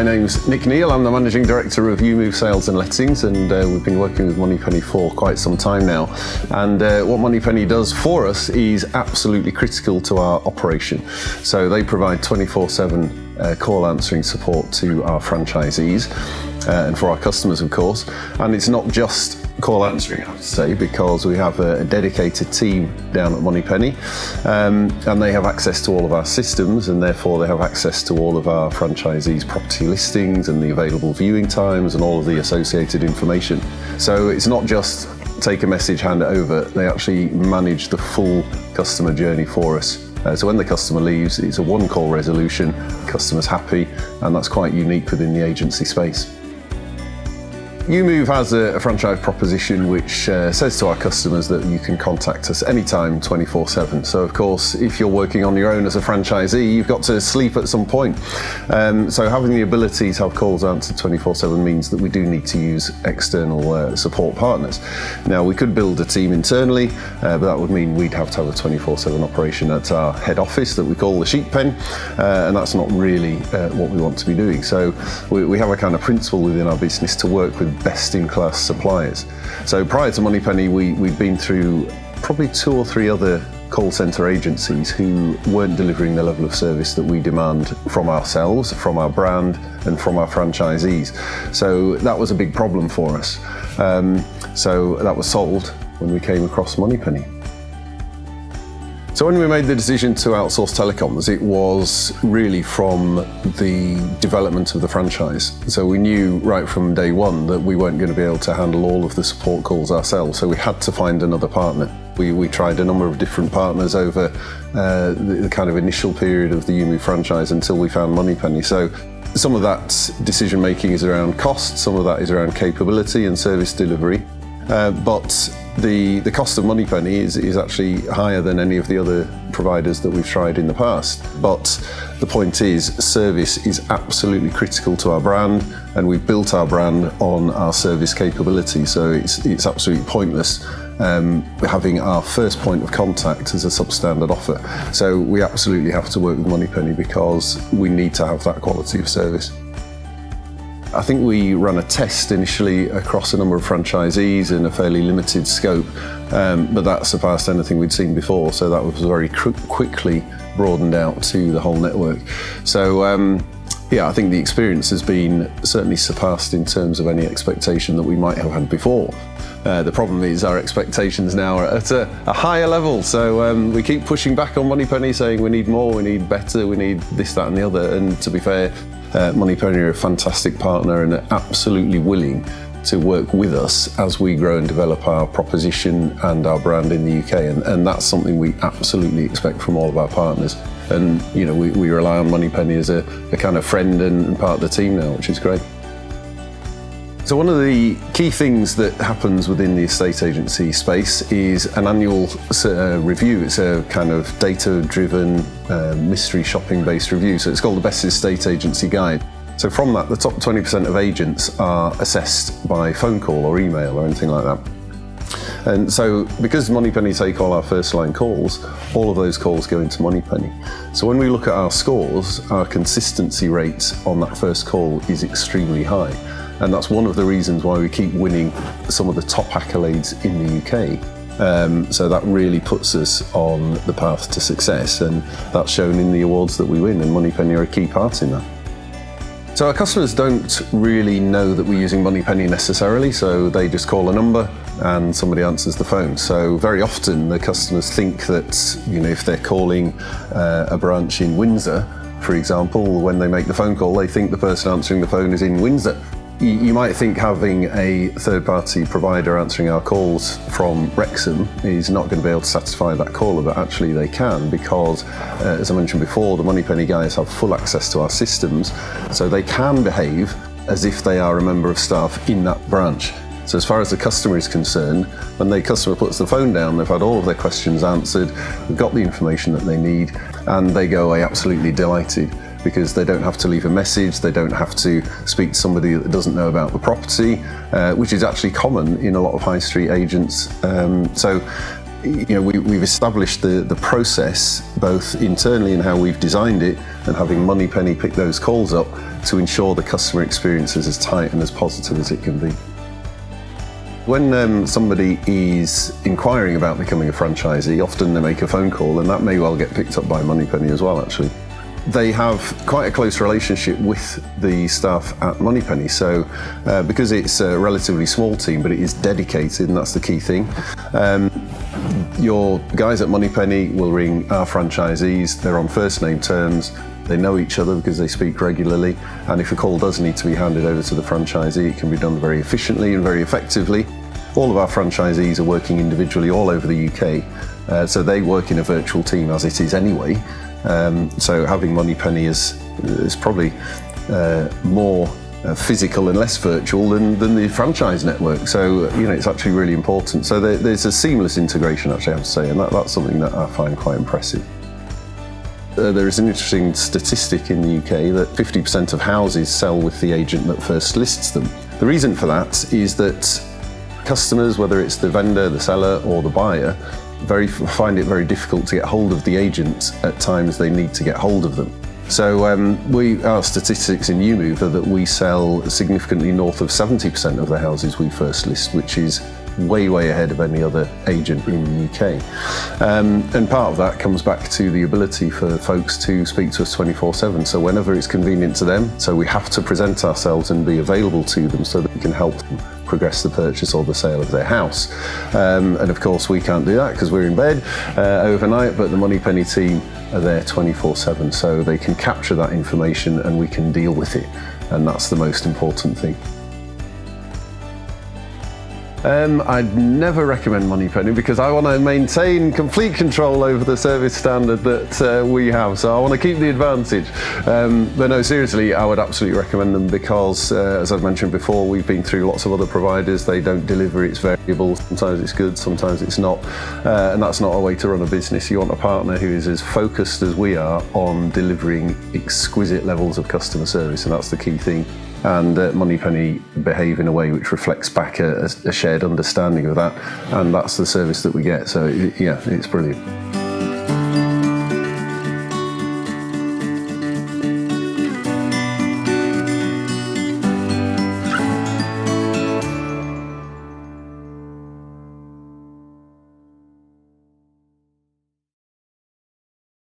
My name's Nick Neal, I'm the Managing Director of EweMove Sales and Lettings, and we've been working with Moneypenny for quite some time now. And what Moneypenny does for us is absolutely critical to our operation. So they provide 24/7 call answering support to our franchisees and for our customers, of course. And it's not just call answering, I have to say, because we have a dedicated team down at Moneypenny, and they have access to all of our systems, and therefore they have access to all of our franchisees' property listings and the available viewing times and all of the associated information. So it's not just take a message, hand it over, they actually manage the full customer journey for us. So when the customer leaves, it's a one-call resolution, the customer's happy, and that's quite unique within the agency space. EweMove has a franchise proposition which says to our customers that you can contact us anytime, 24/7. So of course, if you're working on your own as a franchisee, you've got to sleep at some point. So having the ability to have calls answered 24/7 means that we do need to use external support partners. Now, we could build a team internally, but that would mean we'd have to have a 24/7 operation at our head office that we call the sheep pen, and that's not really what we want to be doing. So we have a kind of principle within our business to work with best-in-class suppliers. So prior to Moneypenny, we'd been through probably 2 or 3 other call centre agencies who weren't delivering the level of service that we demand from ourselves, from our brand, and from our franchisees. So that was a big problem for us. So that was solved when we came across Moneypenny. So when we made the decision to outsource telecoms, it was really from the development of the franchise. So we knew right from day one that we weren't going to be able to handle all of the support calls ourselves, so we had to find another partner. We tried a number of different partners over the kind of initial period of the EweMove franchise until we found Moneypenny. So some of that decision making is around cost, some of that is around capability and service delivery. But the cost of Moneypenny is actually higher than any of the other providers that we've tried in the past. But the point is, service is absolutely critical to our brand, and we've built our brand on our service capability. So it's absolutely pointless having our first point of contact as a substandard offer. So we absolutely have to work with Moneypenny because we need to have that quality of service. I think we ran a test initially across a number of franchisees in a fairly limited scope, but that surpassed anything we'd seen before, so that was very quickly broadened out to the whole network. So yeah, I think the experience has been certainly surpassed in terms of any expectation that we might have had before. The problem is our expectations now are at a higher level, so we keep pushing back on Moneypenny saying we need more, we need better, we need this, that and the other, and to be fair, Moneypenny are a fantastic partner and are absolutely willing to work with us as we grow and develop our proposition and our brand in the UK, and that's something we absolutely expect from all of our partners. And you know, we rely on Moneypenny as a kind of friend and part of the team now, which is great. So one of the key things that happens within the estate agency space is an annual review. It's a kind of data-driven, mystery shopping-based review. So it's called the Best Estate Agency Guide. So from that, the top 20% of agents are assessed by phone call or email or anything like that. And so because Moneypenny take all our first line calls, all of those calls go into Moneypenny. So when we look at our scores, our consistency rate on that first call is extremely high. And that's one of the reasons why we keep winning some of the top accolades in the UK. So that really puts us on the path to success, and that's shown in the awards that we win, and Moneypenny are a key part in that. So our customers don't really know that we're using Moneypenny necessarily, so they just call a number and somebody answers the phone. So very often the customers think that, you know, if they're calling a branch in Windsor, for example, when they make the phone call, they think the person answering the phone is in Windsor. You might think having a third-party provider answering our calls from Wrexham is not going to be able to satisfy that caller, but actually they can, because as I mentioned before, the Moneypenny guys have full access to our systems, so they can behave as if they are a member of staff in that branch. So as far as the customer is concerned, when the customer puts the phone down, they've had all of their questions answered, they've got the information that they need, and they go away absolutely delighted, because they don't have to leave a message, they don't have to speak to somebody that doesn't know about the property, which is actually common in a lot of high street agents. We've established the process both internally in how we've designed it, and having Moneypenny pick those calls up to ensure the customer experience is as tight and as positive as it can be. When somebody is inquiring about becoming a franchisee, often they make a phone call, and that may well get picked up by Moneypenny as well, actually. They have quite a close relationship with the staff at Moneypenny, so because it's a relatively small team, but it is dedicated, and that's the key thing. Your guys at Moneypenny will ring our franchisees. They're on first name terms. They know each other because they speak regularly, and if a call does need to be handed over to the franchisee, it can be done very efficiently and very effectively. All of our franchisees are working individually all over the UK, so they work in a virtual team as it is anyway. So having Moneypenny is probably more physical and less virtual than the franchise network. So it's actually really important. So there's a seamless integration, actually, I have to say, and that's something that I find quite impressive. There is an interesting statistic in the UK that 50% of houses sell with the agent that first lists them. The reason for that is that customers, whether it's the vendor, the seller or the buyer, find it very difficult to get hold of the agent at times they need to get hold of them. So our statistics in EweMove are that we sell significantly north of 70% of the houses we first list, which is way ahead of any other agent in the UK. And part of that comes back to the ability for folks to speak to us 24/7, so whenever it's convenient to them. So we have to present ourselves and be available to them so that we can help them progress the purchase or the sale of their house. And of course we can't do that because we're in bed overnight, but the Moneypenny team are there 24/7, so they can capture that information and we can deal with it, and that's the most important thing. I'd never recommend Moneypenny because I want to maintain complete control over the service standard that we have, so I want to keep the advantage. But no, seriously, I would absolutely recommend them because, as I've mentioned before, we've been through lots of other providers. They don't deliver, it's variable. Sometimes it's good, sometimes it's not, and that's not a way to run a business. You want a partner who is as focused as we are on delivering exquisite levels of customer service, and that's the key thing. And Moneypenny behave in a way which reflects back a shared understanding of that, and that's the service that we get. So yeah, it's brilliant.